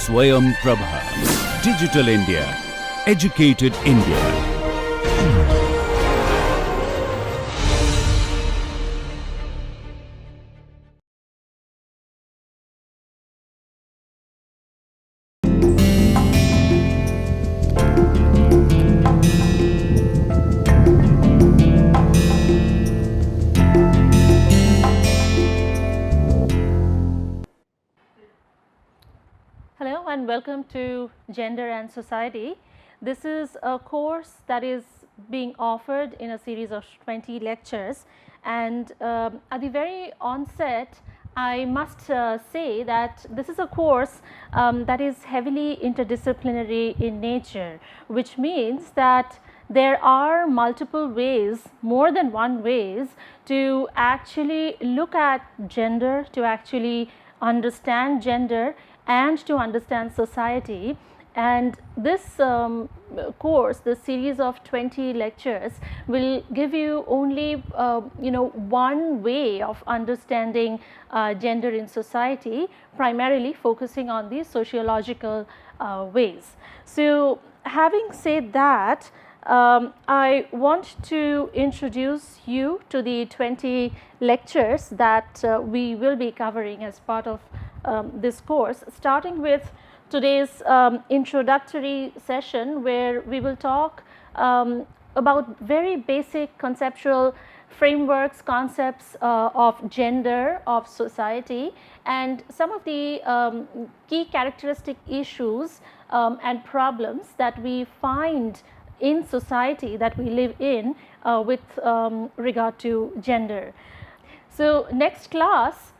Swayam Prabha. Digital India. Educated India. Hello and welcome to Gender and Society. This is a course that is being offered in a series of 20 lectures, and at the very onset I must say that this is a course that is heavily interdisciplinary in nature, which means that there are multiple ways, more than one ways, to actually look at gender, to actually understand gender and to understand society. And this course, this series of 20 lectures will give you only one way of understanding gender in society, primarily focusing on the sociological ways. So having said that, I want to introduce you to the 20 lectures that we will be covering as part of this course, starting with today's introductory session, where we will talk about very basic conceptual frameworks, concepts of gender, of society, and some of the key characteristic issues and problems that we find in society that we live in with regard to gender. So next class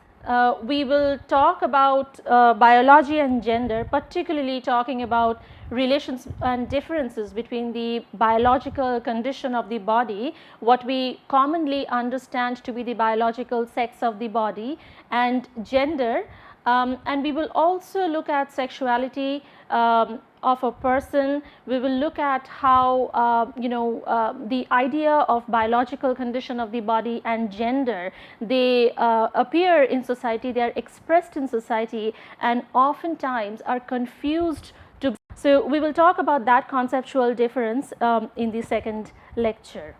we will talk about biology and gender, particularly talking about relations and differences between the biological condition of the body, what we commonly understand to be the biological sex of the body, and gender. And we will also look at sexuality of a person. We will look at how the idea of biological condition of the body and gender, they appear in society, they are expressed in society, and oftentimes are confused. So we will talk about that conceptual difference in the second lecture.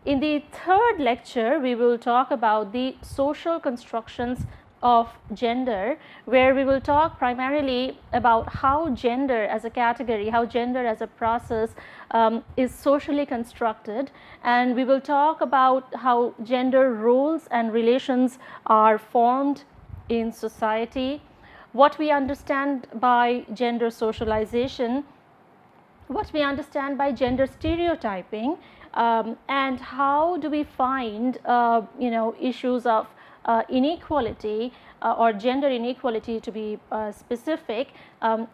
In the third lecture, we will talk about the social constructions of gender, where we will talk primarily about how gender as a category, how gender as a process is socially constructed, and we will talk about how gender roles and relations are formed in society, what we understand by gender socialization, what we understand by gender stereotyping, and how do we find issues of inequality or gender inequality, to be specific,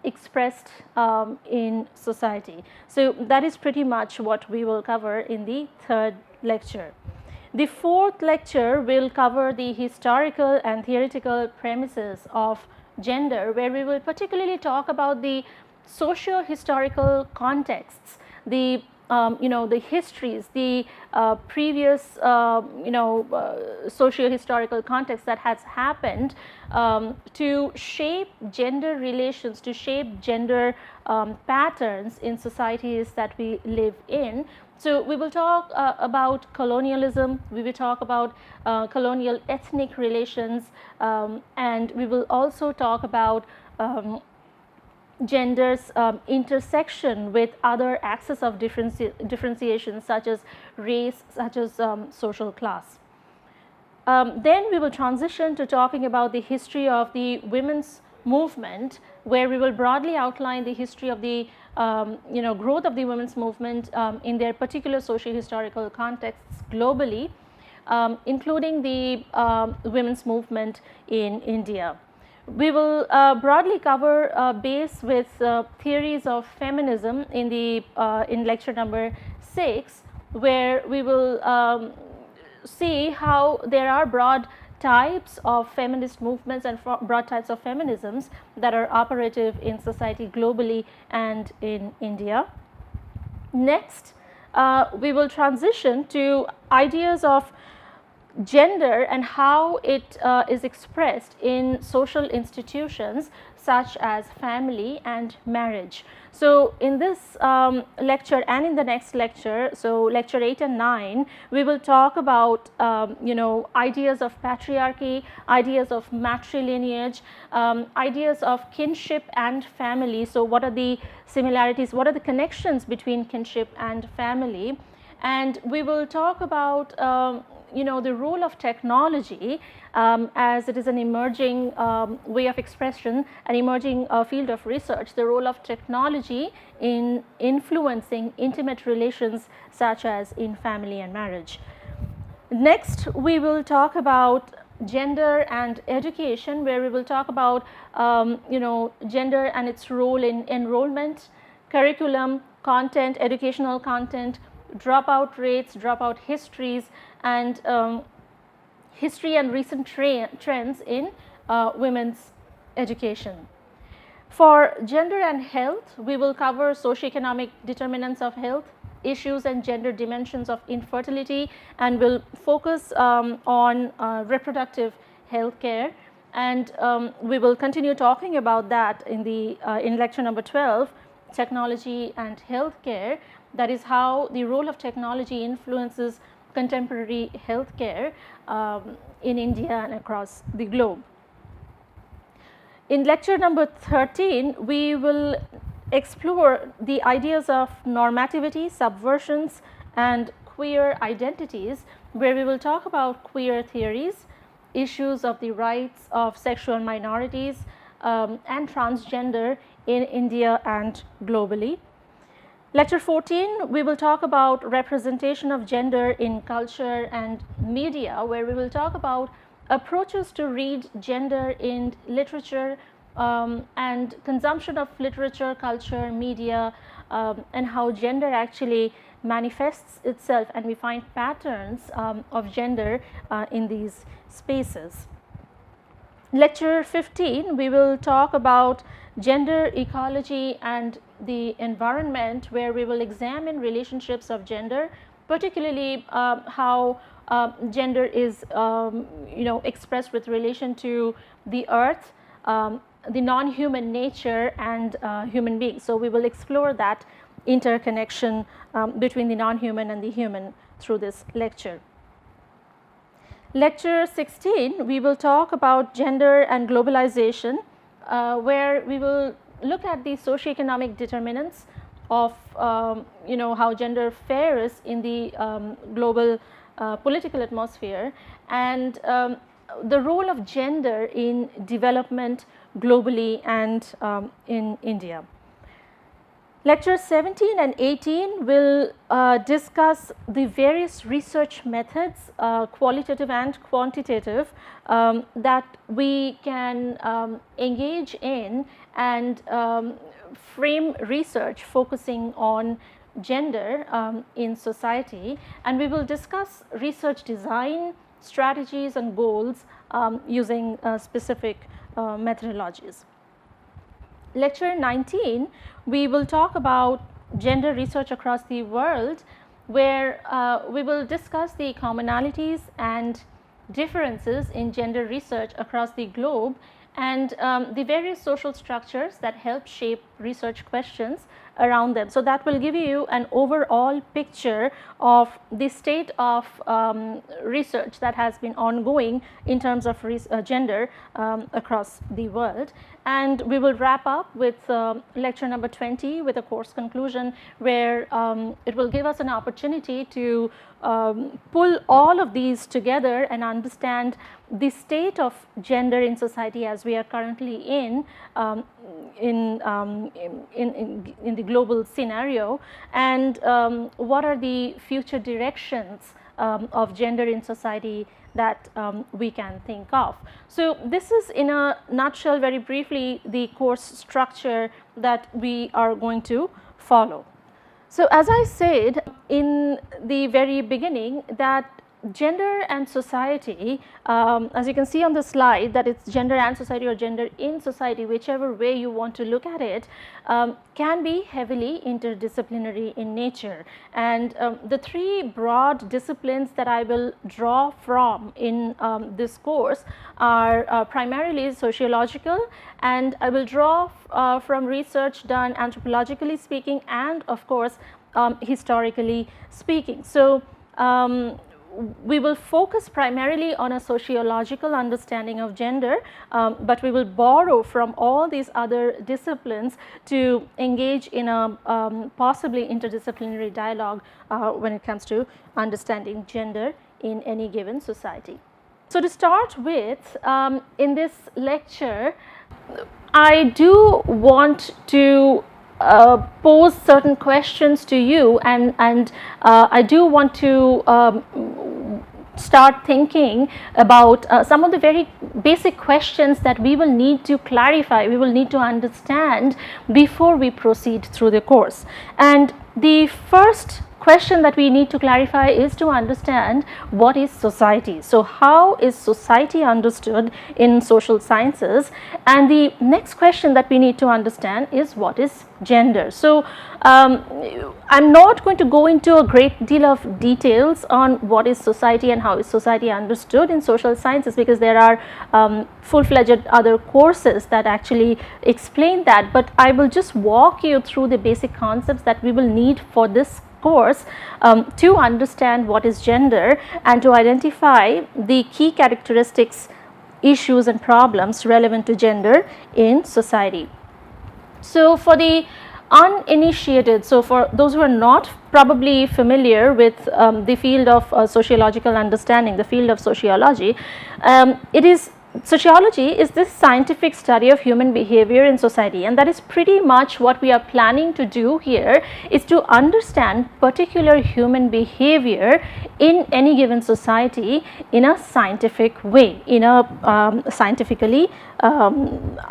expressed in society. So that is pretty much what we will cover in the third lecture. The fourth lecture will cover the historical and theoretical premises of gender, where we will particularly talk about the socio-historical contexts, the the histories, the previous socio-historical context that has happened to shape gender relations, to shape gender patterns in societies that we live in. So we will talk about colonialism, we will talk about colonial ethnic relations, and we will also talk about gender's intersection with other axes of differentiation, such as race, such as social class. Then we will transition to talking about the history of the women's movement, where we will broadly outline the history of the growth of the women's movement in their particular socio-historical contexts globally, including the women's movement in India. We will broadly cover base with theories of feminism in the in lecture number 6, where we will see how there are broad types of feminist movements and broad types of feminisms that are operative in society globally and in India. Next, we will transition to ideas of gender and how it is expressed in social institutions such as family and marriage. So, in this lecture and in the next lecture, so lecture 8 and 9, we will talk about ideas of patriarchy, ideas of matrilineage, ideas of kinship and family. So, what are the similarities, what are the connections between kinship and family, and we will talk about the role of technology as it is an emerging way of expression, an emerging field of research, the role of technology in influencing intimate relations such as in family and marriage. Next, we will talk about gender and education, where we will talk about gender and its role in enrollment, curriculum, content, educational content, dropout rates, dropout histories, and history and recent trends in women's education. For gender and health, we will cover socioeconomic determinants of health, issues and gender dimensions of infertility, and will focus on reproductive health care. And we will continue talking about that in lecture number 12, technology and healthcare. That is how the role of technology influences contemporary healthcare in India and across the globe. In lecture number 13, we will explore the ideas of normativity, subversions, and queer identities, where we will talk about queer theories, issues of the rights of sexual minorities and transgender in India and globally. Lecture 14, we will talk about representation of gender in culture and media, where we will talk about approaches to read gender in literature and consumption of literature, culture, media, and how gender actually manifests itself, and we find patterns of gender in these spaces. Lecture 15, we will talk about gender ecology and the environment, where we will examine relationships of gender, particularly how gender is expressed with relation to the earth, the non-human nature, and human beings. So, we will explore that interconnection between the non-human and the human through this lecture. Lecture 16, we will talk about gender and globalization, where we will look at the socioeconomic determinants of how gender fares in the global political atmosphere, and the role of gender in development globally and in India. Lectures 17 and 18 will discuss the various research methods, qualitative and quantitative, that we can engage in and frame research focusing on gender in society, and we will discuss research design, strategies and goals using specific methodologies. Lecture 19, we will talk about gender research across the world, where we will discuss the commonalities and differences in gender research across the globe, and the various social structures that help shape research questions around them. So, that will give you an overall picture of the state of research that has been ongoing in terms of gender across the world. And we will wrap up with lecture number 20 with a course conclusion, where it will give us an opportunity to pull all of these together and understand the state of gender in society as we are currently in the global scenario, and what are the future directions of gender in society that we can think of. So, this is in a nutshell, very briefly, the course structure that we are going to follow. So, as I said in the very beginning, that gender and society, as you can see on the slide, that it's gender and society or gender in society, whichever way you want to look at it, can be heavily interdisciplinary in nature. And the three broad disciplines that I will draw from in this course are primarily sociological, and I will draw from research done anthropologically speaking and of course historically speaking. So, we will focus primarily on a sociological understanding of gender, but we will borrow from all these other disciplines to engage in a possibly interdisciplinary dialogue when it comes to understanding gender in any given society. So, to start with, in this lecture, I do want to pose certain questions to you, and I do want to start thinking about some of the very basic questions that we will need to clarify, we will need to understand before we proceed through the course. And the first question that we need to clarify is to understand what is society. So, how is society understood in social sciences? And the next question that we need to understand is what is gender. So, I'm not going to go into a great deal of details on what is society and how is society understood in social sciences, because there are full-fledged other courses that actually explain that, but I will just walk you through the basic concepts that we will need for this course to understand what is gender and to identify the key characteristics, issues and problems relevant to gender in society. So, for the uninitiated, so for those who are not probably familiar with the field of sociological understanding, the field of sociology, sociology is this scientific study of human behavior in society, and that is pretty much what we are planning to do here, is to understand particular human behavior in any given society in a scientific way, in a scientifically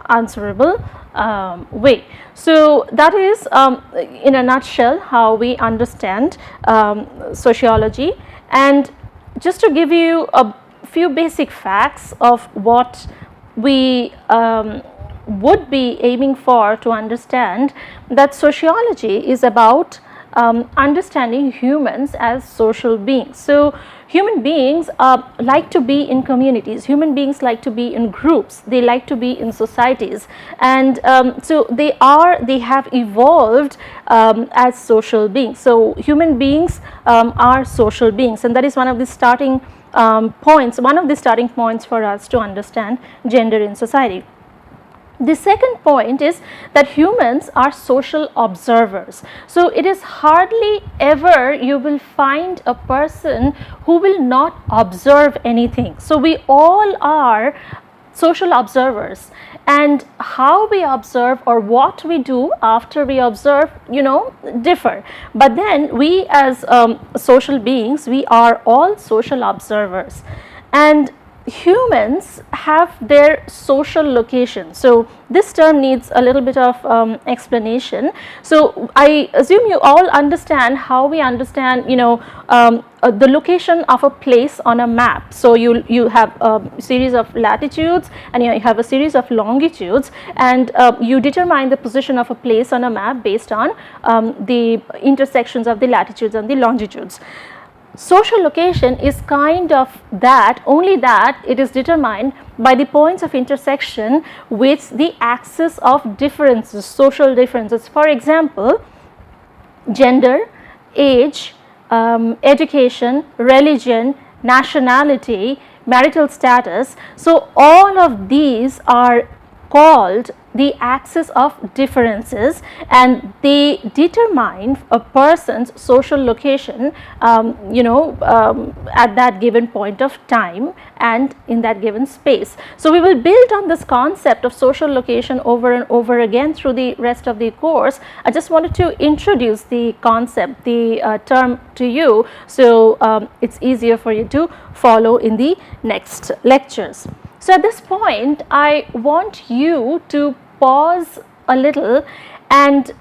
answerable way. So, that is in a nutshell how we understand sociology. And just to give you a few basic facts of what we would be aiming for to understand, that sociology is about understanding humans as social beings. So, human beings like to be in communities, human beings like to be in groups, they like to be in societies, and so they have evolved as social beings. So, human beings are social beings, and that is one of the starting points for us to understand gender in society. The second point is that humans are social observers. So, it is hardly ever you will find a person who will not observe anything. So, we all are social observers, and how we observe or what we do after we observe, differ. But then we as social beings, we are all social observers, and humans have their social location. So, this term needs a little bit of explanation. So, I assume you all understand how we understand the location of a place on a map. So, you have a series of latitudes and you have a series of longitudes, and you determine the position of a place on a map based on the intersections of the latitudes and the longitudes. Social location is kind of that, only that it is determined by the points of intersection with the axis of differences, social differences. For example, gender, age, education, religion, nationality, marital status. So, all of these are called the axis of differences, and they determine a person's social location at that given point of time and in that given space. So, we will build on this concept of social location over and over again through the rest of the course. I just wanted to introduce the concept, the term to you, so it's easier for you to follow in the next lectures. So, at this point, I want you to pause a little and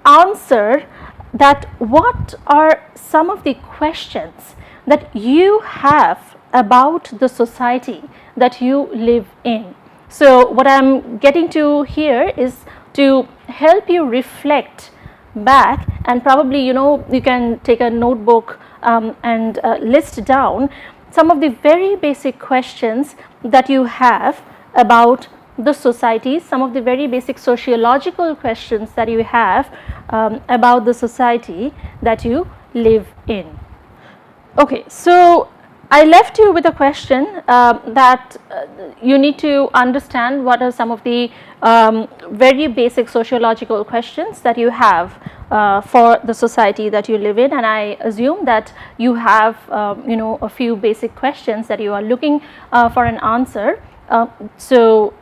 answer that what are some of the questions that you have about the society that you live in. So, what I am getting to here is to help you reflect back, and probably you can take a notebook and list down some of the very basic questions that you have about the society, some of the very basic sociological questions that you have about the society that you live in. Okay, so I left you with a question that you need to understand what are some of the very basic sociological questions that you have for the society that you live in, and I assume that you have a few basic questions that you are looking for an answer. So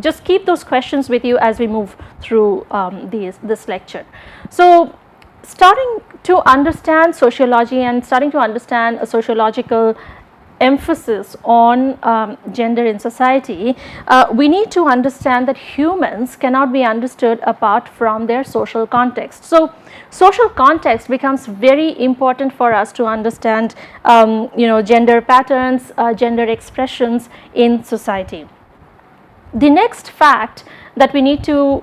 just keep those questions with you as we move through this lecture. So starting to understand sociology and starting to understand a sociological emphasis on gender in society, we need to understand that humans cannot be understood apart from their social context. So social context becomes very important for us to understand gender patterns, gender expressions in society. The next fact that we need to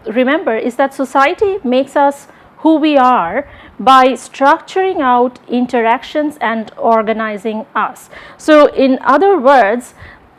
remember is that society makes us who we are by structuring out interactions and organizing us. So in other words,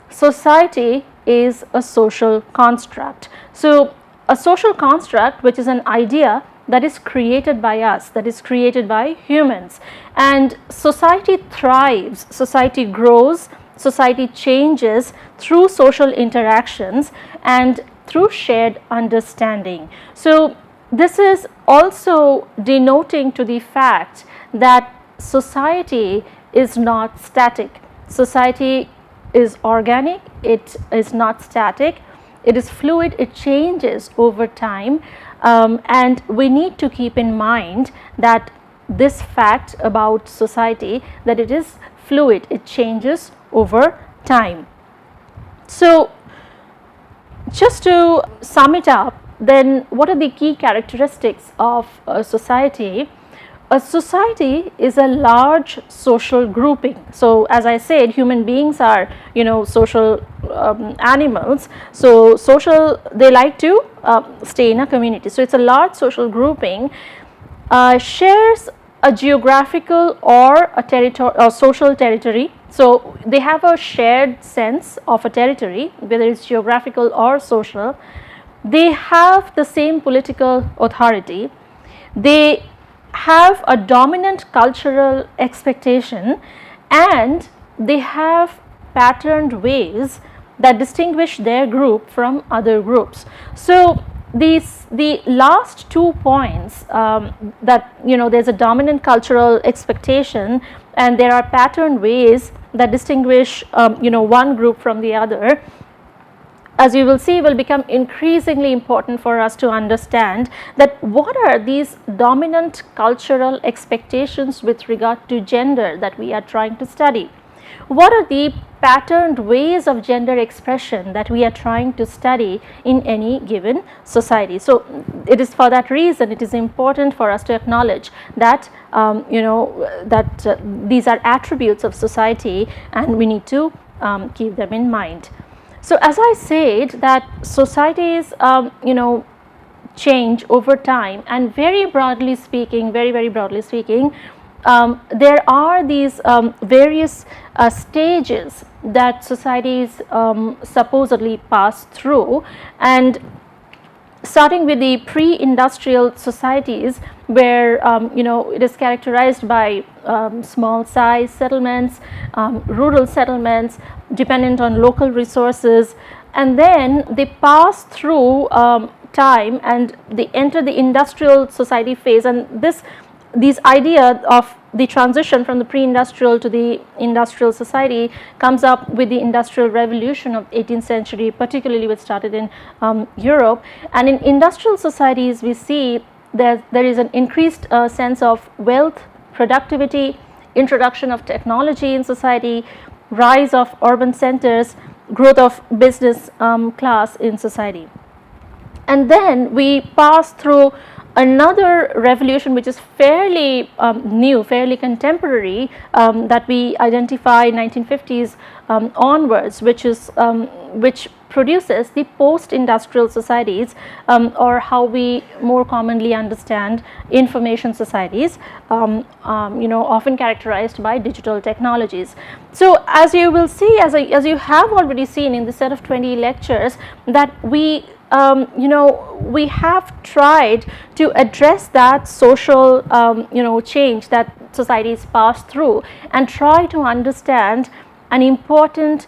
society is a social construct. So a social construct, which is an idea that is created by us, that is created by humans, and society thrives, society grows, society changes through social interactions and through shared understanding. So this is also denoting to the fact that society is not static. Society is organic, it is not static, it is fluid, it changes over time, and we need to keep in mind that this fact about society, that it is fluid, it changes over time. So just to sum it up, then what are the key characteristics of a society? A society is a large social grouping. So as I said, human beings are social animals. So social, they like to stay in a community. So it's a large social grouping, shares a geographical or a territory or social territory. So they have a shared sense of a territory, whether it's geographical or social. They have the same political authority, they have a dominant cultural expectation, and they have patterned ways that distinguish their group from other groups. So the last 2 points, that there's a dominant cultural expectation and there are patterned ways that distinguish one group from the other, as you will see, will become increasingly important for us to understand that what are these dominant cultural expectations with regard to gender that we are trying to study. What are the patterned ways of gender expression that we are trying to study in any given society. So it is for that reason it is important for us to acknowledge that these are attributes of society and we need to keep them in mind. So as I said that societies change over time, and very broadly speaking, very broadly speaking, there are these various stages that societies supposedly pass through, and starting with the pre-industrial societies where it is characterized by small size settlements, rural settlements dependent on local resources, and then they pass through time and they enter the industrial society phase. And these idea of the transition from the pre-industrial to the industrial society comes up with the industrial revolution of 18th century, particularly which started in Europe. And in industrial societies we see there is an increased sense of wealth, productivity, introduction of technology in society, rise of urban centers, growth of business class in society. And then we pass through Another revolution which is fairly new, fairly contemporary, that we identify 1950s onwards, which produces the post-industrial societies, or how we more commonly understand information societies, often characterized by digital technologies. So as you will see, as you have already seen in the set of 20 lectures, that we we have tried to address that social change that societies pass through, and try to understand an important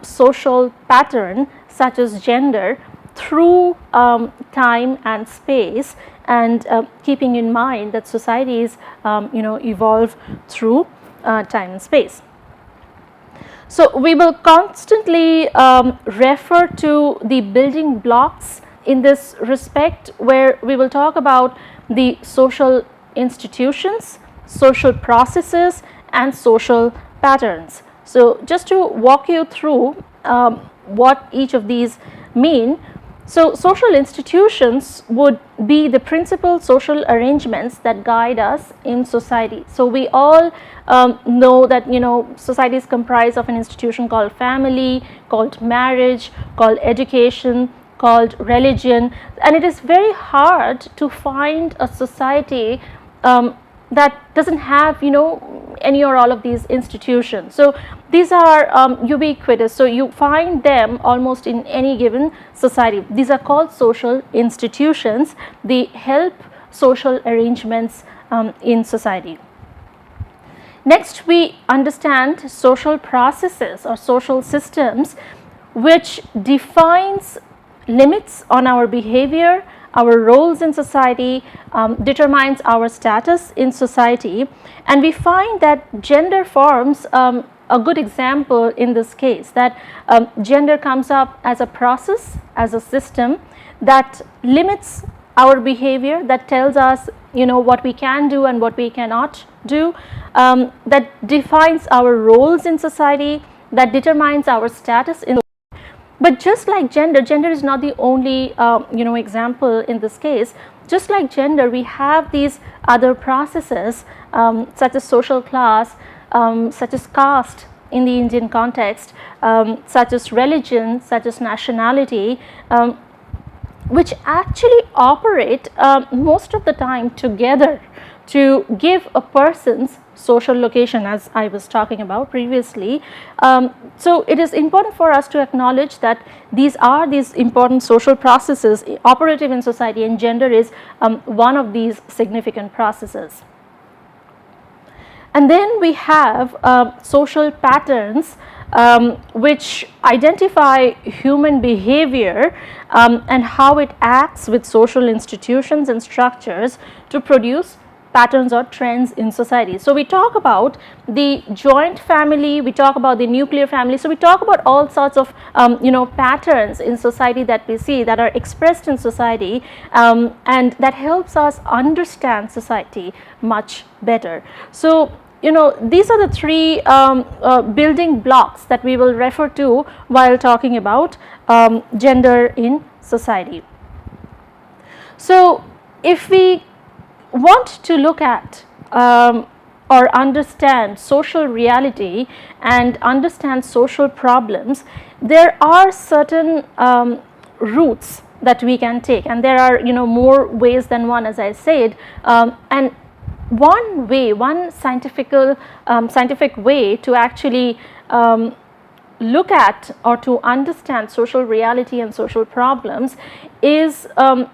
social pattern such as gender through time and space, and keeping in mind that societies evolve through time and space. So we will constantly refer to the building blocks in this respect, where we will talk about the social institutions, social processes, and social patterns. So just to walk you through what each of these mean. So social institutions would be the principal social arrangements that guide us in society. So we all know that society is comprised of an institution called family, called marriage, called education, called religion, and it is very hard to find a society that doesn't have any or all of these institutions. So these are ubiquitous, so you find them almost in any given society. These are called social institutions. They help social arrangements in society. Next, we understand social processes or social systems, which defines limits on our behavior, our roles in society, determines our status in society, and we find that gender forms a good example in this case, that gender comes up as a process, as a system that limits our behavior, that tells us what we can do and what we cannot do, that defines our roles in society, that determines our status in. But just like gender, gender is not the only example in this case. Just like gender, we have these other processes such as social class, such as caste in the Indian context, such as religion, such as nationality, which actually operate most of the time together to give a person's social location, as I was talking about previously. So it is important for us to acknowledge that these important social processes operative in society, and gender is one of these significant processes. And then we have social patterns which identify human behavior and how it acts with social institutions and structures to produce patterns or trends in society. So we talk about the joint family, we talk about the nuclear family, so we talk about all sorts of patterns in society that we see, that are expressed in society, and that helps us understand society much better. So these are the three building blocks that we will refer to while talking about gender in society. So if we want to look at or understand social reality and understand social problems, there are certain routes that we can take, and there are more ways than one, as I said, and one scientific way to actually look at or to understand social reality and social problems is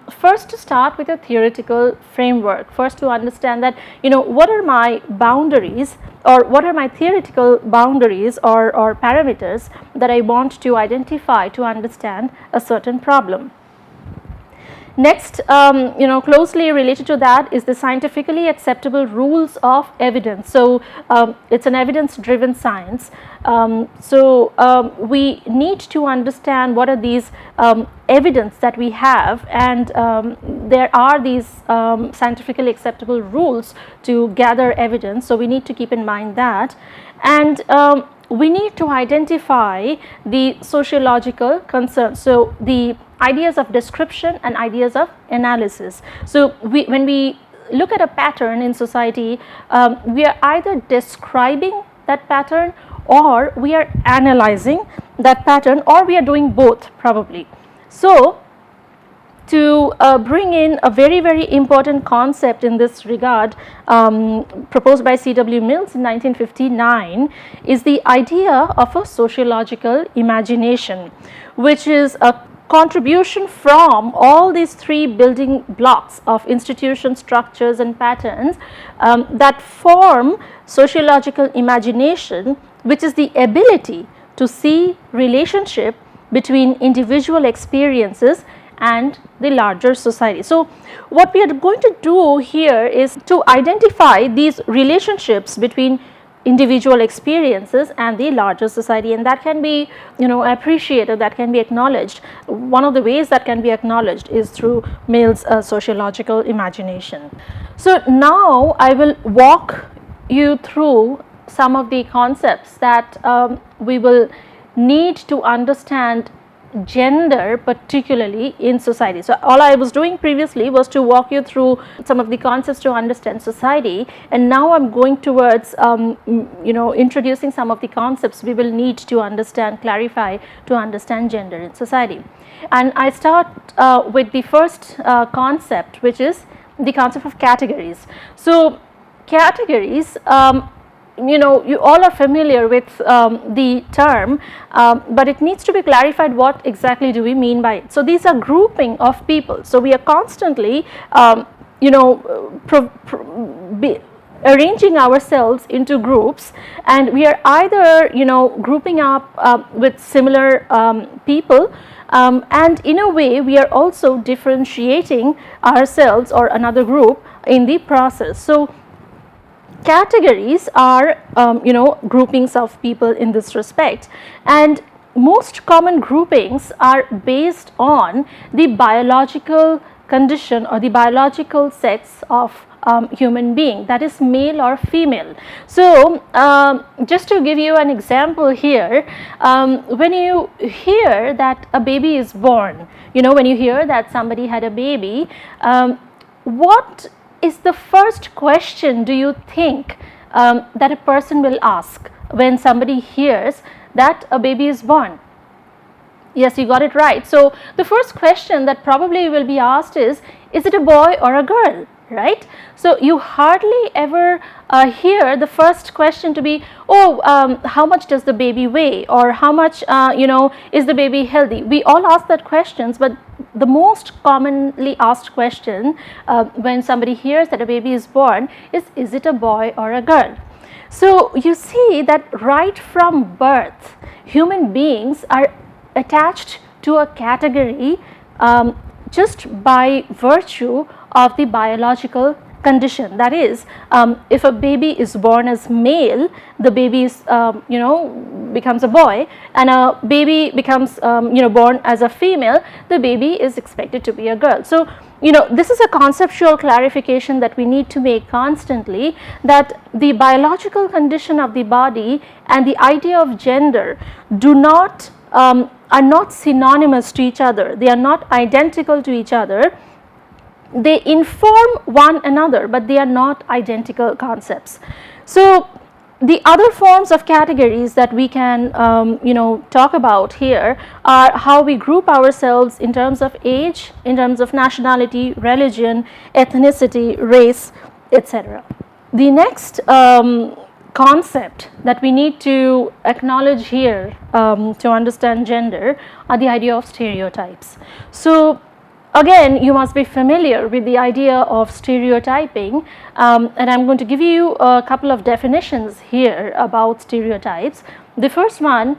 first to start with a theoretical framework, first to understand that what are my boundaries, or what are my theoretical boundaries or parameters that I want to identify to understand a certain problem. Next, closely related to that is the scientifically acceptable rules of evidence. So it's an evidence driven science. We need to understand what are these evidence that we have, and there are these scientifically acceptable rules to gather evidence. So we need to keep in mind that. And we need to identify the sociological concerns. So, the ideas of description and ideas of analysis. So, when we look at a pattern in society, we are either describing that pattern, or we are analyzing that pattern, or we are doing both probably. So, to bring in a very, very important concept in this regard, proposed by C.W. Mills in 1959, is the idea of a sociological imagination, which is a contribution from all these three building blocks of institution, structures and patterns that form sociological imagination, which is the ability to see relationship between individual experiences and the larger society. So, what we are going to do here is to identify these relationships between individual experiences and the larger society, and that can be, you know, appreciated, that can be acknowledged. One of the ways that can be acknowledged is through Mill's sociological imagination. So, now I will walk you through some of the concepts that we will need to understand gender, particularly in society. So, all I was doing previously was to walk you through some of the concepts to understand society, and now I am going towards you know, introducing some of the concepts we will need to understand, clarify to understand gender in society. And I start with the first concept, which is the concept of categories. So, categories, you know, you all are familiar with the term, but it needs to be clarified what exactly do we mean by it. So, these are grouping of people. So, we are constantly you know, arranging ourselves into groups, and we are either, you know, grouping up with similar people, and in a way we are also differentiating ourselves or another group in the process. So, categories are you know, groupings of people in this respect, and most common groupings are based on the biological condition or the biological sex of human being, that is male or female. So, just to give you an example here, when you hear that a baby is born, you know, when you hear that somebody had a baby, what is the first question do you think that a person will ask when somebody hears that a baby is born? Yes, you got it right. So, the first question that probably will be asked is it a boy or a girl, right? So, you hardly ever hear the first question to be, oh, how much does the baby weigh, or how much you know, is the baby healthy? We all ask that questions, but the most commonly asked question when somebody hears that a baby is born is it a boy or a girl? So, you see that right from birth, human beings are attached to a category just by virtue of the biological condition. That is, if a baby is born as male, the baby is you know, becomes a boy, and a baby becomes you know, born as a female, the baby is expected to be a girl. So, you know, this is a conceptual clarification that we need to make constantly, that the biological condition of the body and the idea of gender do not are not synonymous to each other, they are not identical to each other. They inform one another, but they are not identical concepts. So, the other forms of categories that we can you know, talk about here are how we group ourselves in terms of age, in terms of nationality, religion, ethnicity, race, etc. The next concept that we need to acknowledge here to understand gender are the idea of stereotypes. So, again, you must be familiar with the idea of stereotyping, and I am going to give you a couple of definitions here about stereotypes. The first one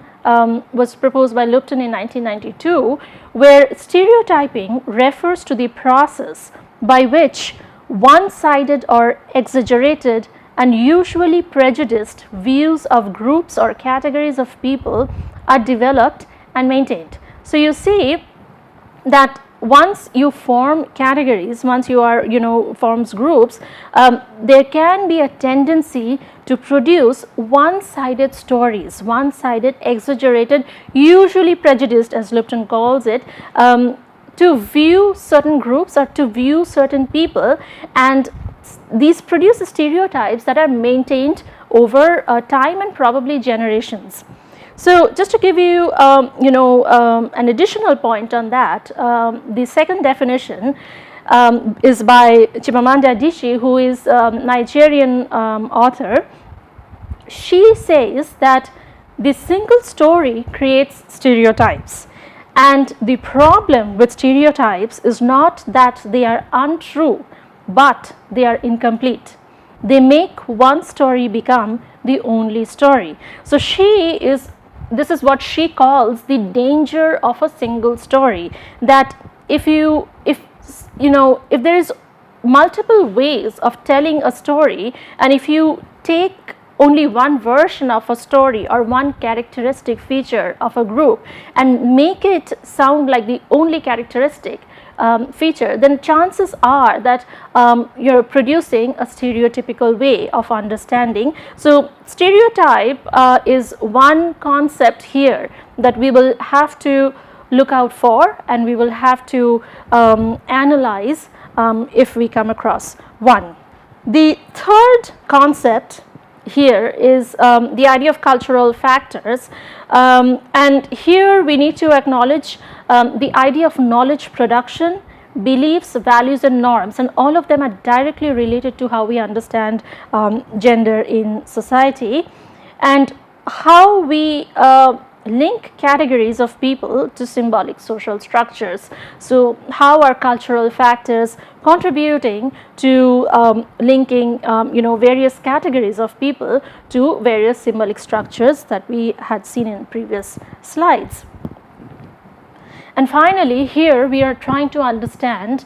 was proposed by Lupton in 1992, where stereotyping refers to the process by which one-sided or exaggerated and usually prejudiced views of groups or categories of people are developed and maintained. So, you see that once you form categories, once you are, forms groups, there can be a tendency to produce one-sided stories, one-sided, exaggerated, usually prejudiced, as Lipton calls it, to view certain groups or to view certain people, and these produce stereotypes that are maintained over time and probably generations. So, just to give you, an additional point on that, the second definition is by Chimamanda Adichie, who is a Nigerian author. She says that the single story creates stereotypes, and the problem with stereotypes is not that they are untrue, but they are incomplete. They make one story become the only story. So this is what she calls the danger of a single story, that if there is multiple ways of telling a story, and if you take only one version of a story or one characteristic feature of a group and make it sound like the only characteristic feature, then chances are that you're producing a stereotypical way of understanding. So, stereotype is one concept here that we will have to look out for, and we will have to analyze if we come across one. The third concept here is the idea of cultural factors, and here we need to acknowledge the idea of knowledge production, beliefs, values and norms, and all of them are directly related to how we understand gender in society, and how we link categories of people to symbolic social structures. So, how are cultural factors contributing to linking various categories of people to various symbolic structures that we had seen in previous slides. And finally, here we are trying to understand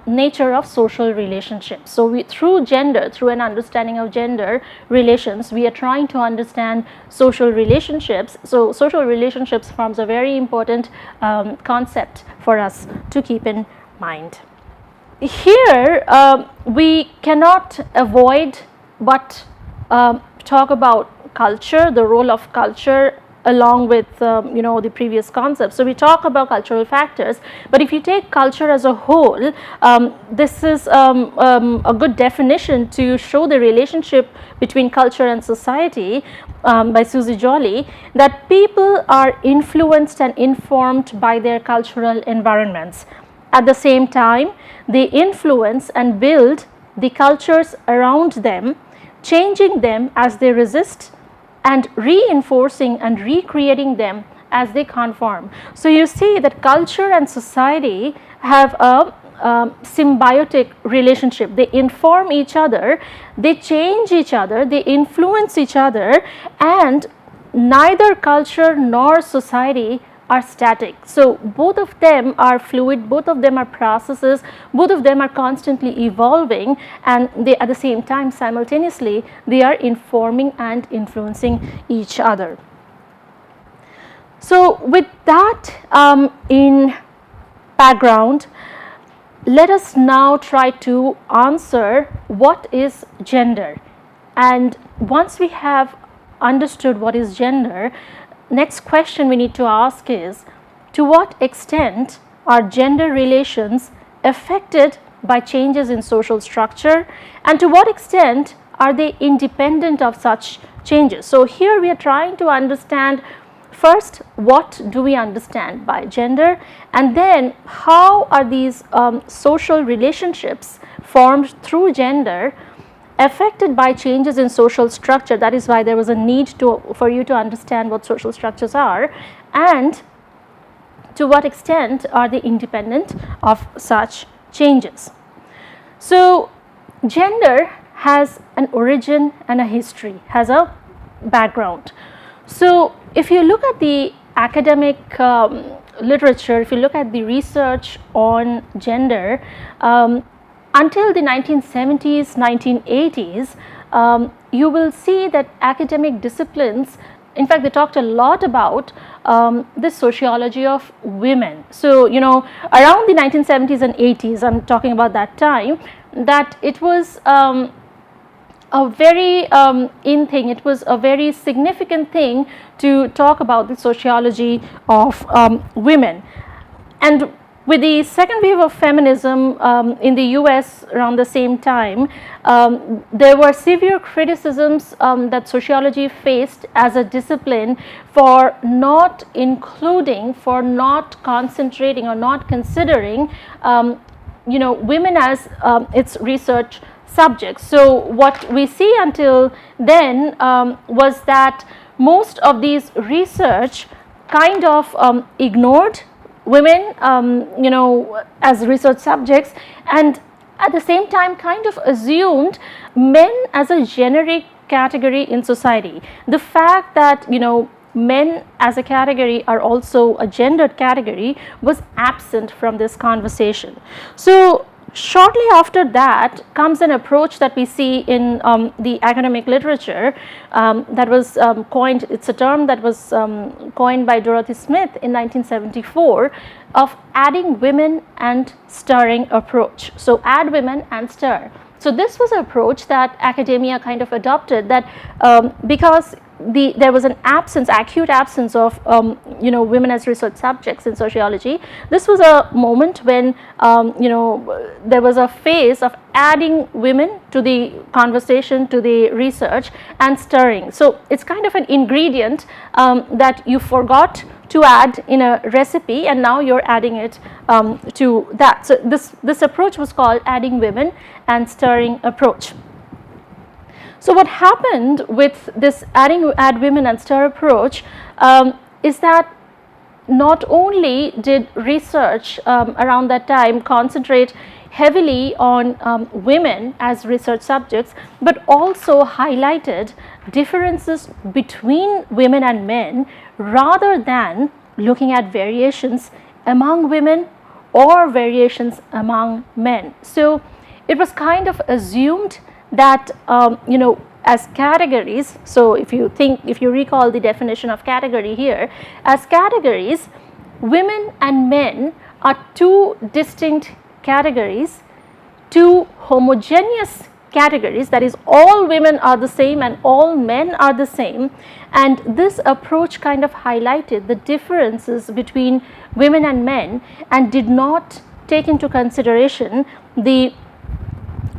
nature of social relationships. So, through gender, through an understanding of gender relations, we are trying to understand social relationships. So, social relationships forms a very important concept for us to keep in mind. Here we cannot avoid but talk about culture, the role of culture along with the previous concepts. So, we talk about cultural factors, but if you take culture as a whole, this is a good definition to show the relationship between culture and society by Susie Jolly, that people are influenced and informed by their cultural environments. At the same time, they influence and build the cultures around them, changing them as they resist and reinforcing and recreating them as they conform. So, you see that culture and society have a symbiotic relationship. They inform each other, they change each other, they influence each other, and neither culture nor society are static. So, both of them are fluid, both of them are processes, both of them are constantly evolving, and they at the same time simultaneously they are informing and influencing each other. So, with that in background, let us now try to answer what is gender. And once we have understood what is gender, next question we need to ask is, to what extent are gender relations affected by changes in social structure, and to what extent are they independent of such changes? So, here we are trying to understand first what do we understand by gender, and then how are these social relationships formed through gender affected by changes in social structure. That is why there was a need for you to understand what social structures are, and to what extent are they independent of such changes. So, gender has an origin and a history, has a background. So, if you look at the academic literature, if you look at the research on gender, until the 1970s, 1980s, you will see that academic disciplines in fact, they talked a lot about this sociology of women. So, you know, around the 1970s and 80s, I'm talking about that time, that it was a very in thing, it was a very significant thing to talk about the sociology of women. And with the second wave of feminism in the US around the same time, there were severe criticisms that sociology faced as a discipline for not including, for not concentrating or not considering, you know, women as its research subjects. So what we see until then was that most of these research kind of ignored women, you know, as research subjects, and at the same time kind of assumed men as a generic category in society. The fact that, you know, men as a category are also a gendered category was absent from this conversation. So shortly after that comes an approach that we see in the academic literature that was coined, it's a term that was coined by Dorothy Smith in 1974, of adding women and stirring approach. So add women and stir. So this was an approach that academia kind of adopted, that because there was an absence, acute absence of you know, women as research subjects in sociology. This was a moment when you know, there was a phase of adding women to the conversation, to the research, and stirring. So it's kind of an ingredient that you forgot to add in a recipe, and now you're adding it to that. So this approach was called adding women and stirring approach. So what happened with this add women and stir approach is that not only did research around that time concentrate heavily on women as research subjects, but also highlighted differences between women and men rather than looking at variations among women or variations among men. So it was kind of assumed that you know, as categories, so if you recall the definition of category here, as categories, women and men are two distinct categories, two homogeneous categories, that is, all women are the same and all men are the same. And this approach kind of highlighted the differences between women and men and did not take into consideration the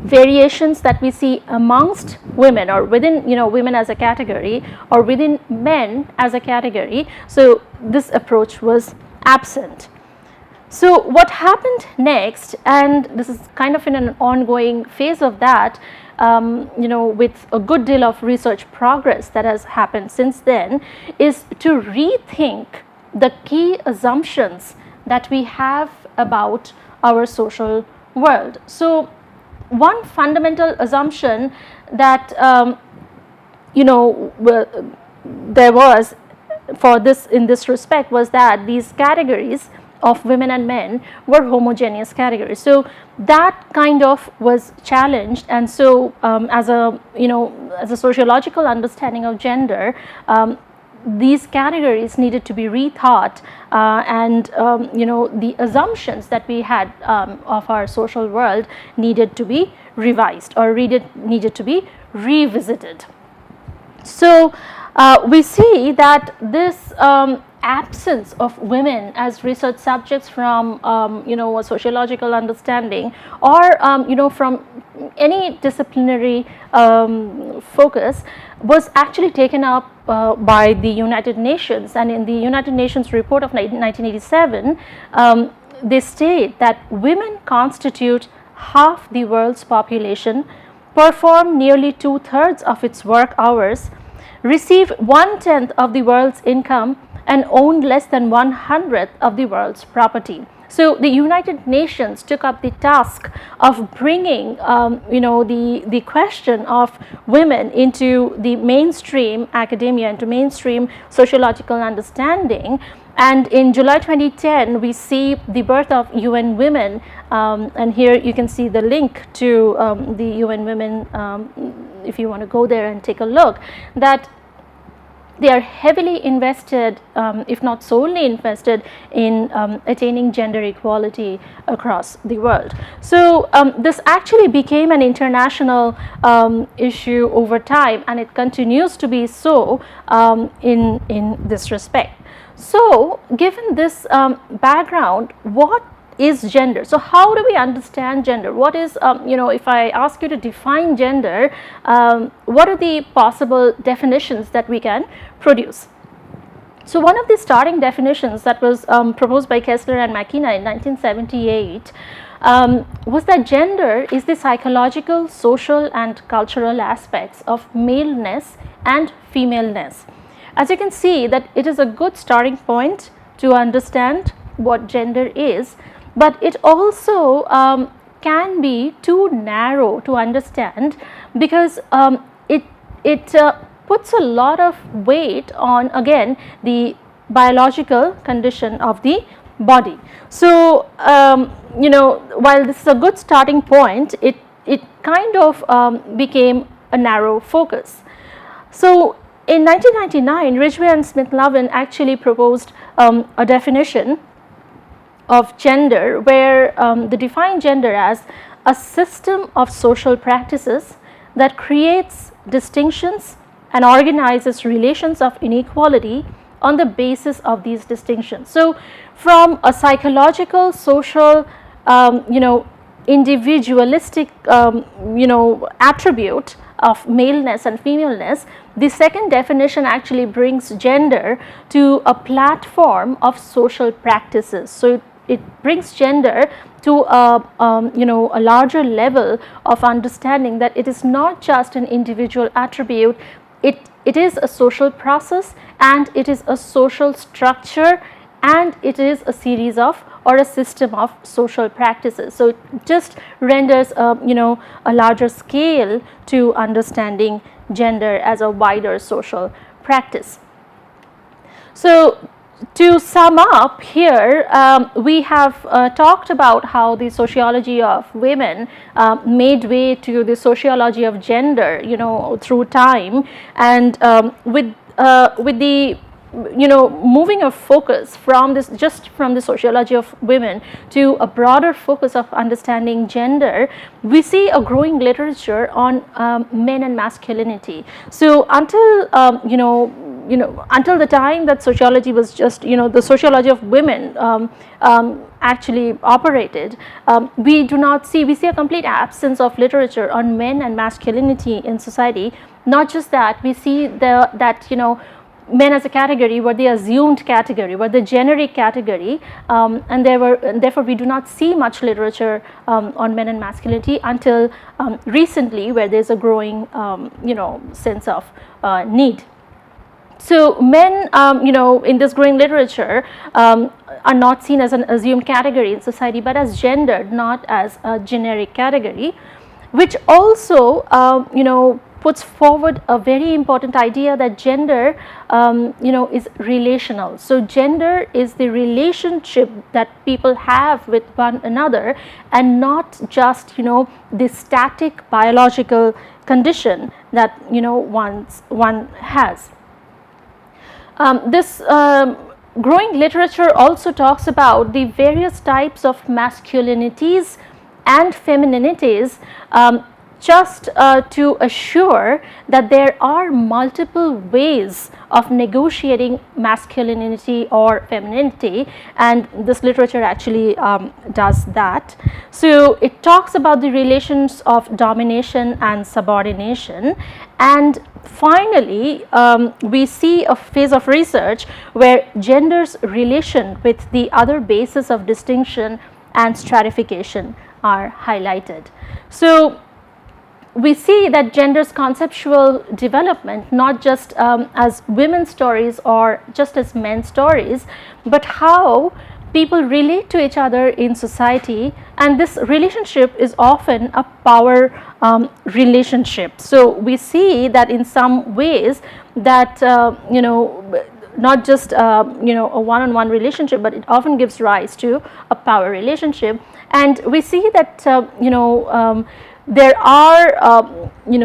variations that we see amongst women, or within, you know, women as a category, or within men as a category. So this approach was absent. So what happened next, and this is kind of in an ongoing phase of that, you know, with a good deal of research progress that has happened since then, is to rethink the key assumptions that we have about our social world. So one fundamental assumption that you know, there was for this, in this respect, was that these categories of women and men were homogeneous categories. So that kind of was challenged, and so as a, you know, as a sociological understanding of gender, these categories needed to be rethought, and you know, the assumptions that we had of our social world needed to be revised, or needed to be revisited. So we see that this absence of women as research subjects from you know, a sociological understanding, or you know, from any disciplinary focus, was actually taken up by the United Nations. And in the United Nations report of 1987, they state that women constitute half the world's population, perform nearly 2/3 of its work hours, receive 1/10 of the world's income, and own less than 1/100th of the world's property. So the United Nations took up the task of bringing you know, the question of women into the mainstream academia, into mainstream sociological understanding. And in July 2010, we see the birth of UN Women, and here you can see the link to the UN Women if you want to go there and take a look, that they are heavily invested, if not solely invested, in attaining gender equality across the world. So this actually became an international issue over time, and it continues to be so in this respect. So given this background, what is gender? So how do we understand gender? What is, if I ask you to define gender, what are the possible definitions that we can produce? So one of the starting definitions that was proposed by Kessler and McKenna in 1978 was that gender is the psychological, social and cultural aspects of maleness and femaleness. As you can see, that it is a good starting point to understand what gender is, but it also can be too narrow to understand, because it puts a lot of weight on, again, the biological condition of the body. So while this is a good starting point, it kind of became a narrow focus. So in 1999, Ridgway and Smith-Lovin actually proposed a definition of gender, where they define gender as a system of social practices that creates distinctions and organizes relations of inequality on the basis of these distinctions. So from a psychological, social, individualistic, attribute of maleness and femaleness, the second definition actually brings gender to a platform of social practices. So it brings gender to a larger level of understanding that it is not just an individual attribute, it is a social process, and it is a social structure, and it is a series of, or a system of, social practices. So it just renders a larger scale to understanding gender as a wider social practice. So to sum up here, we have talked about how the sociology of women made way to the sociology of gender, through time, and with the moving a focus from this, just from the sociology of women to a broader focus of understanding gender, we see a growing literature on men and masculinity. So until until the time that sociology was just, the sociology of women actually operated, we see a complete absence of literature on men and masculinity in society. Not just that, we see that men as a category were the assumed category, were the generic category, and therefore we do not see much literature on men and masculinity until recently, where there's a growing sense of need. So men, in this growing literature, are not seen as an assumed category in society, but as gendered, not as a generic category, which also puts forward a very important idea that gender is relational. So gender is the relationship that people have with one another, and not just the static biological condition that one has. This growing literature also talks about the various types of masculinities and femininities, just to assure that there are multiple ways of negotiating masculinity or femininity, and this literature actually does that. So it talks about the relations of domination and subordination, and finally we see a phase of research where gender's relation with the other bases of distinction and stratification are highlighted. So we see that gender's conceptual development, not just as women's stories or just as men's stories, but how people relate to each other in society, and this relationship is often a power relationship. So we see that in some ways that not just a one-on-one relationship, but it often gives rise to a power relationship. And we see that there are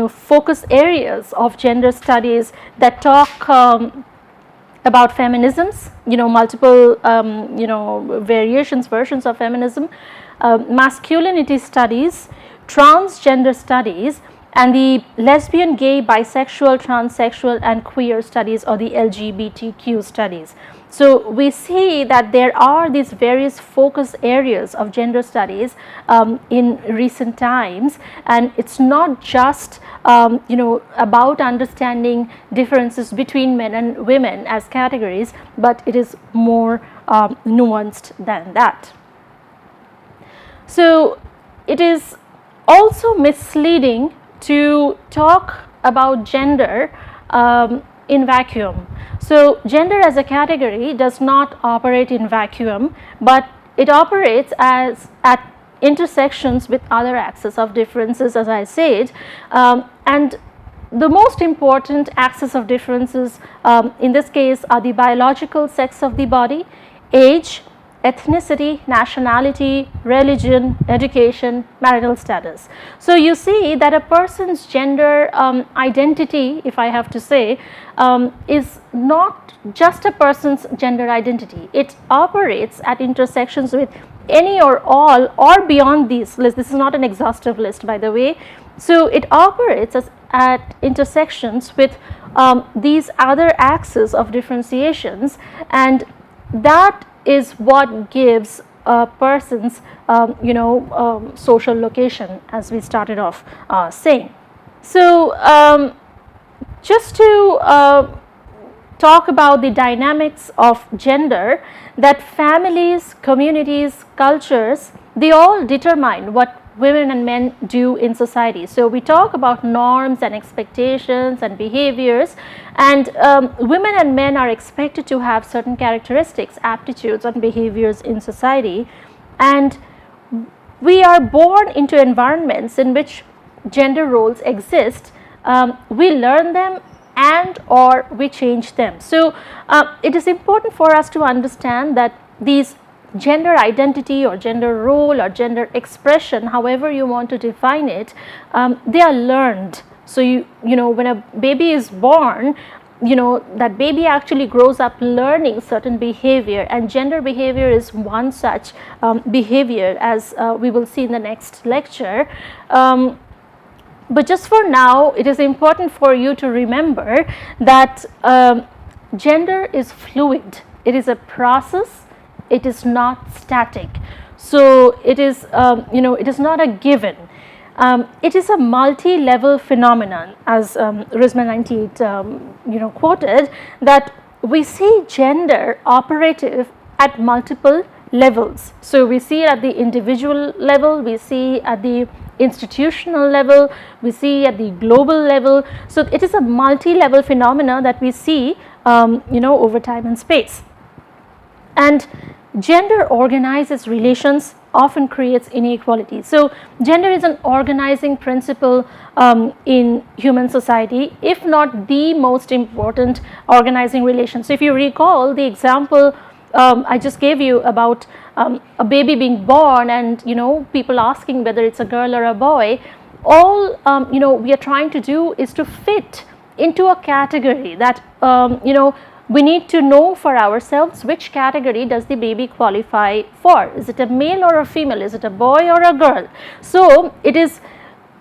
focus areas of gender studies that talk about feminisms, multiple versions of feminism, masculinity studies, transgender studies, and the lesbian, gay, bisexual, transsexual and queer studies, or the LGBTQ studies. So we see that there are these various focus areas of gender studies in recent times, and it's not just about understanding differences between men and women as categories, but it is more nuanced than that. So it is also misleading to talk about gender in vacuum. So gender as a category does not operate in vacuum, but it operates as at intersections with other axes of differences, as I said, and the most important axis of differences in this case are the biological sex of the body, age, ethnicity, nationality, religion, education, marital status. So you see that a person's gender identity, if I have to say, is not just a person's gender identity. It operates at intersections with any or all or beyond these lists. This is not an exhaustive list, by the way. So it operates at intersections with these other axes of differentiations, and that is what gives a person's social location, as we started off saying. So just to talk about the dynamics of gender, that families, communities, cultures, they all determine what women and men do in society. So we talk about norms and expectations and behaviors, and women and men are expected to have certain characteristics, aptitudes and behaviors in society, and we are born into environments in which gender roles exist. We learn them and or we change them. So it is important for us to understand that these gender identity or gender role or gender expression, however you want to define it, they are learned. So when a baby is born, that baby actually grows up learning certain behavior, and gender behavior is one such behavior, as we will see in the next lecture. But just for now, it is important for you to remember that gender is fluid. It is a process. It is not static. So it is, it is not a given. It is a multi-level phenomenon, as RISMA 98 quoted, that we see gender operative at multiple levels. So we see it at the individual level, we see at the institutional level, we see at the global level. So it is a multi-level phenomena that we see over time and space. And gender organizes relations, often creates inequality. So gender is an organizing principle in human society, if not the most important organizing relation. So if you recall the example I just gave you about a baby being born, and people asking whether it's a girl or a boy, all we are trying to do is to fit into a category that we need to know for ourselves which category does the baby qualify for. Is it a male or a female? Is it a boy or a girl? So it is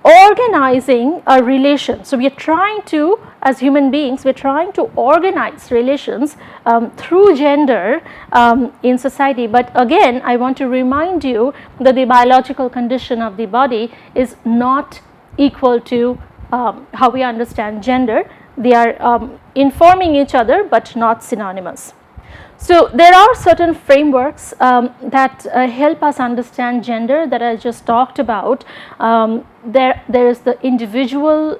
organizing a relation. So we are trying to, as human beings, we are trying to organize relations through gender in society. But again, I want to remind you that the biological condition of the body is not equal to how we understand gender. They are informing each other but not synonymous. So there are certain frameworks that help us understand gender that I just talked about. There is the individual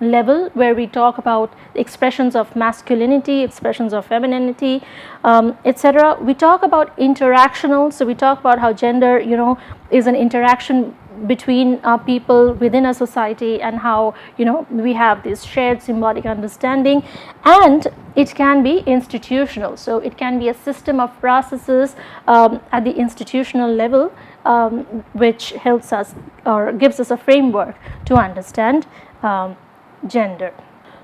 level, where we talk about expressions of masculinity, expressions of femininity, etc. We talk about interactional, so we talk about how gender is an interaction between people within a society, and how we have this shared symbolic understanding. And it can be institutional, so it can be a system of processes at the institutional level which helps us or gives us a framework to understand gender.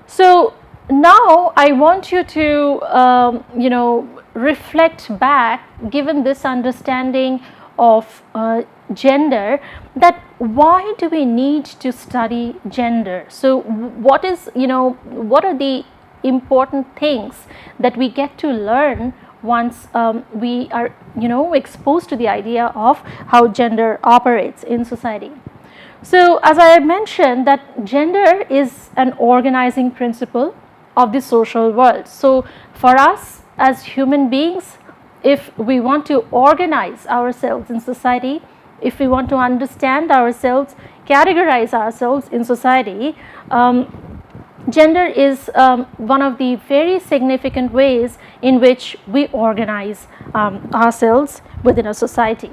So now I want you to reflect back, given this understanding of gender, that why do we need to study gender? So what is, what are the important things that we get to learn once we are exposed to the idea of how gender operates in society? So as I mentioned, that gender is an organizing principle of the social world. So for us as human beings, if we want to organize ourselves in society, if we want to understand ourselves, categorize ourselves in society, gender is one of the very significant ways in which we organize ourselves within a society.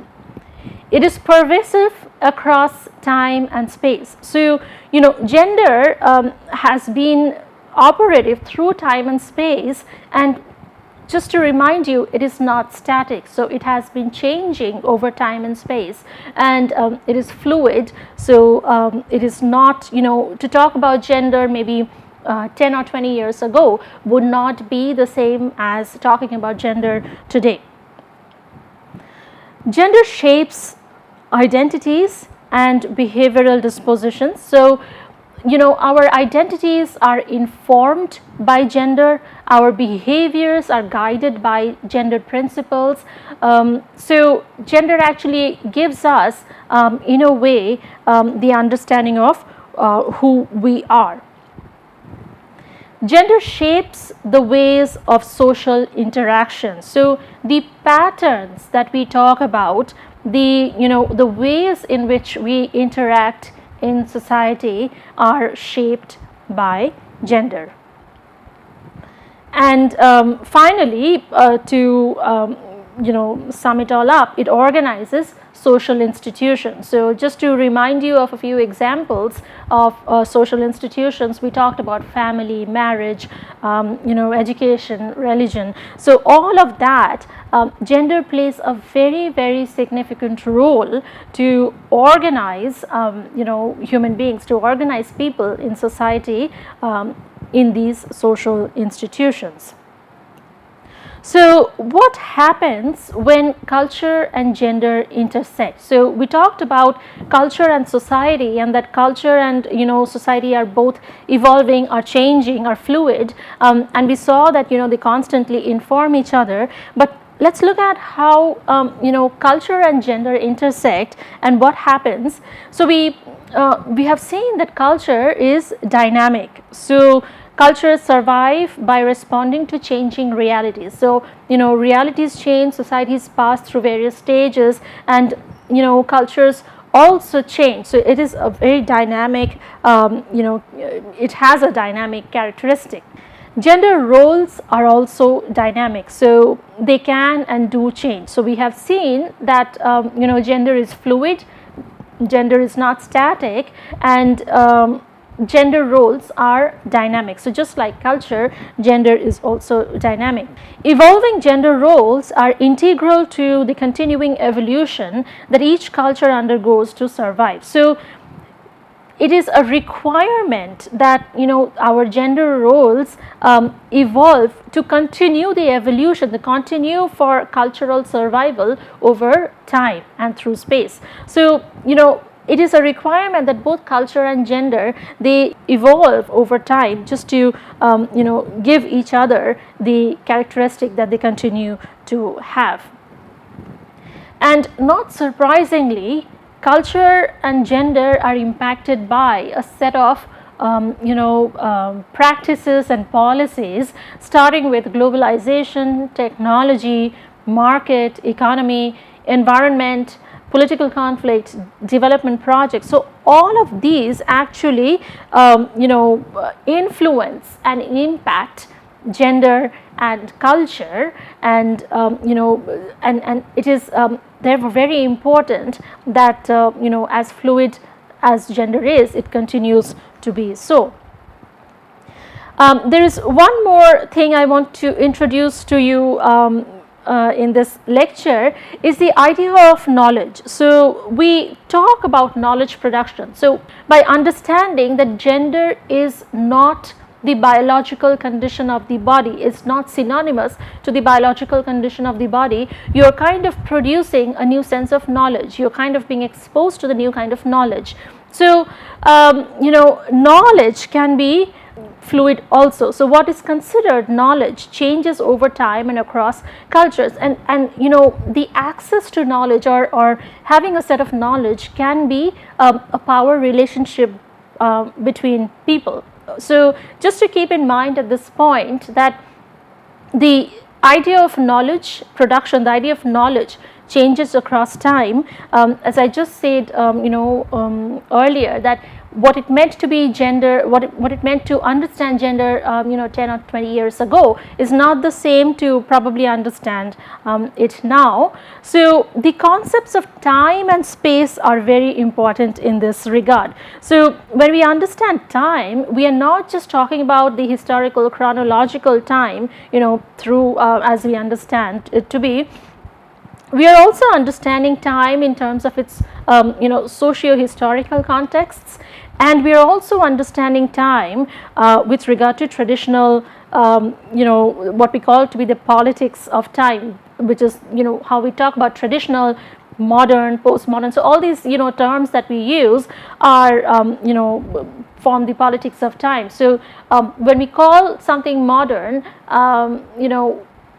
It is pervasive across time and space. So, gender has been operative through time and space, and just to remind you, it is not static. So it has been changing over time and space, and it is fluid. So it is not, to talk about gender maybe 10 or 20 years ago would not be the same as talking about gender today. Gender shapes identities and behavioral dispositions. So, our identities are informed by gender, our behaviors are guided by gendered principles. So, gender actually gives us, in a way, the understanding of who we are. Gender shapes the ways of social interaction. So the patterns that we talk about, the ways in which we interact in society are shaped by gender. And finally, to sum it all up, it organizes social institutions. So just to remind you of a few examples of social institutions, we talked about family, marriage, education, religion. So all of that, gender plays a very, very significant role to organize, human beings, to organize people in society in these social institutions. So what happens when culture and gender intersect? So we talked about culture and society, and that culture and society are both evolving, are changing, are fluid, and we saw that they constantly inform each other. But let's look at how culture and gender intersect and what happens. So we have seen that culture is dynamic. So cultures survive by responding to changing realities. So, realities change, societies pass through various stages, and, cultures also change. So, it is a very dynamic, it has a dynamic characteristic. Gender roles are also dynamic, so they can and do change. So, we have seen that, gender is fluid, gender is not static, and gender roles are dynamic. So just like culture, gender is also dynamic. Evolving gender roles are integral to the continuing evolution that each culture undergoes to survive. So it is a requirement that our gender roles evolve to continue the evolution, to continue for cultural survival over time and through space. So it is a requirement that both culture and gender, they evolve over time just to give each other the characteristic that they continue to have. And not surprisingly, culture and gender are impacted by a set of practices and policies, starting with globalization, technology, market, economy, environment, political conflicts, development projects. So all of these actually influence and impact gender and culture, and and it is therefore very important that as fluid as gender is, it continues to be so. There is one more thing I want to introduce to you in this lecture is the idea of knowledge. So we talk about knowledge production. So by understanding that gender is not the biological condition of the body, is not synonymous to the biological condition of the body, you are kind of producing a new sense of knowledge, you are kind of being exposed to the new kind of knowledge. So knowledge can be fluid also. So what is considered knowledge changes over time and across cultures, and the access to knowledge or having a set of knowledge can be a power relationship between people. So just to keep in mind at this point that the idea of knowledge production, the idea of knowledge changes across time, as I just said earlier, that what it meant to be gender, what it meant to understand gender 10 or 20 years ago is not the same to probably understand it now. So the concepts of time and space are very important in this regard. So when we understand time, we are not just talking about the historical chronological time through as we understand it to be. We are also understanding time in terms of its socio-historical contexts, and we are also understanding time with regard to traditional what we call to be the politics of time, which is how we talk about traditional, modern, postmodern. So all these terms that we use are form the politics of time. So when we call something modern,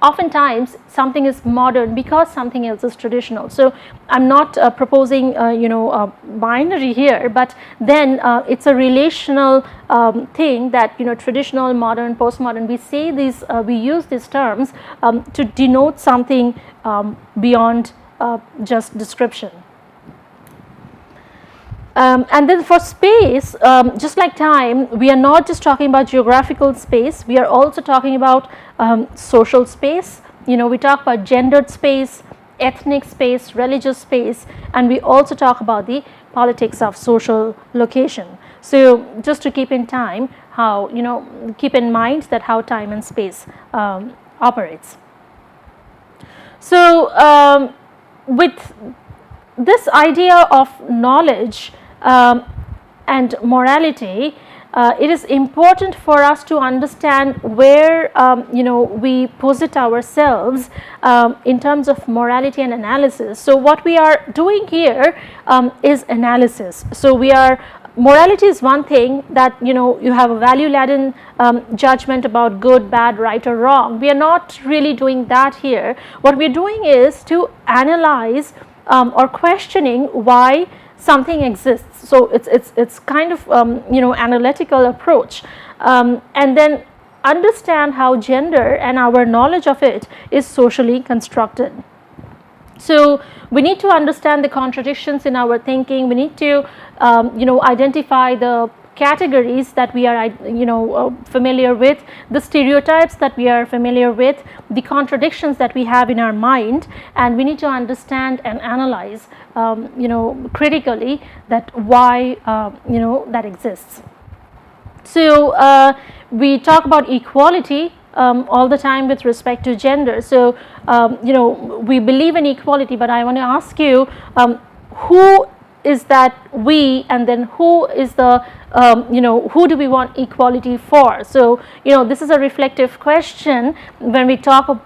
oftentimes something is modern because something else is traditional. So I'm not proposing a binary here, but then it's a relational thing that traditional, modern, postmodern, we say these we use these terms to denote something beyond just description. And then for space, just like time, we are not just talking about geographical space, we are also talking about social space. We talk about gendered space, ethnic space, religious space, and we also talk about the politics of social location. So just to keep in time how keep in mind that how time and space operates. So with this idea of knowledge and morality, it is important for us to understand where we posit ourselves in terms of morality and analysis. So what we are doing here is analysis. So morality is one thing that you have a value laden judgment about good, bad, right or wrong. We are not really doing that here. What we are doing is to analyze or questioning why something exists. So it's kind of analytical approach, and then understand how gender and our knowledge of it is socially constructed. So we need to understand the contradictions in our thinking. We need to identify the categories that we are familiar with, the stereotypes that we are familiar with, the contradictions that we have in our mind, and we need to understand and analyze critically that why that exists. So we talk about equality all the time with respect to gender. So we believe in equality, but I want to ask you, who is that we, and then who is the who do we want equality for? So this is a reflective question when we talk of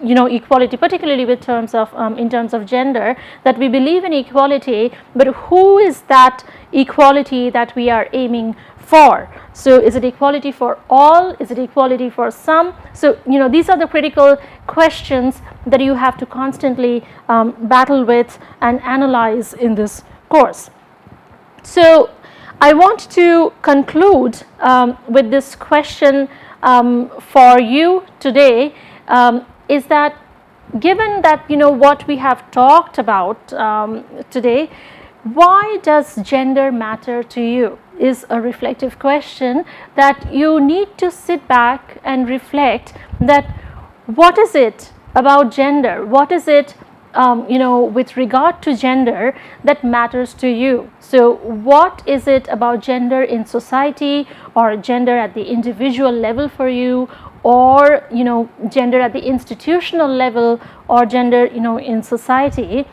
equality, particularly with terms of in terms of gender, that we believe in equality, but who is that equality that we are aiming for? So is it equality for all? Is it equality for some? So these are the critical questions that you have to constantly battle with and analyze in this course. So I want to conclude with this question for you today, is that given that what we have talked about today, why does gender matter to you is a reflective question that you need to sit back and reflect, that what is it about gender, what is it with regard to gender that matters to you. So what is it about gender in society or gender at the individual level for you, or gender at the institutional level, or gender in society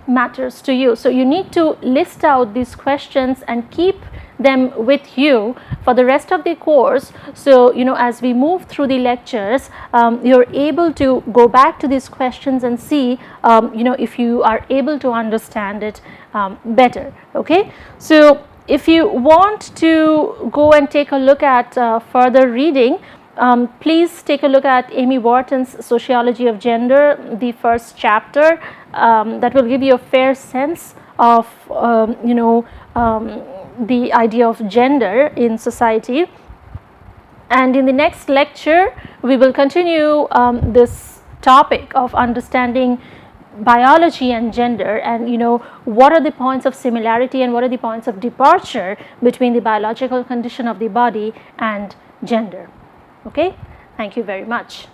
matters to you. So you need to list out these questions and keep them with you for the rest of the course. So as we move through the lectures, you're able to go back to these questions and see if you are able to understand it better. Okay, so if you want to go and take a look at further reading, please take a look at Amy Wharton's Sociology of Gender, the first chapter. That will give you a fair sense of the idea of gender in society. And in the next lecture, we will continue this topic of understanding biology and gender, and what are the points of similarity and what are the points of departure between the biological condition of the body and gender. Okay, thank you very much.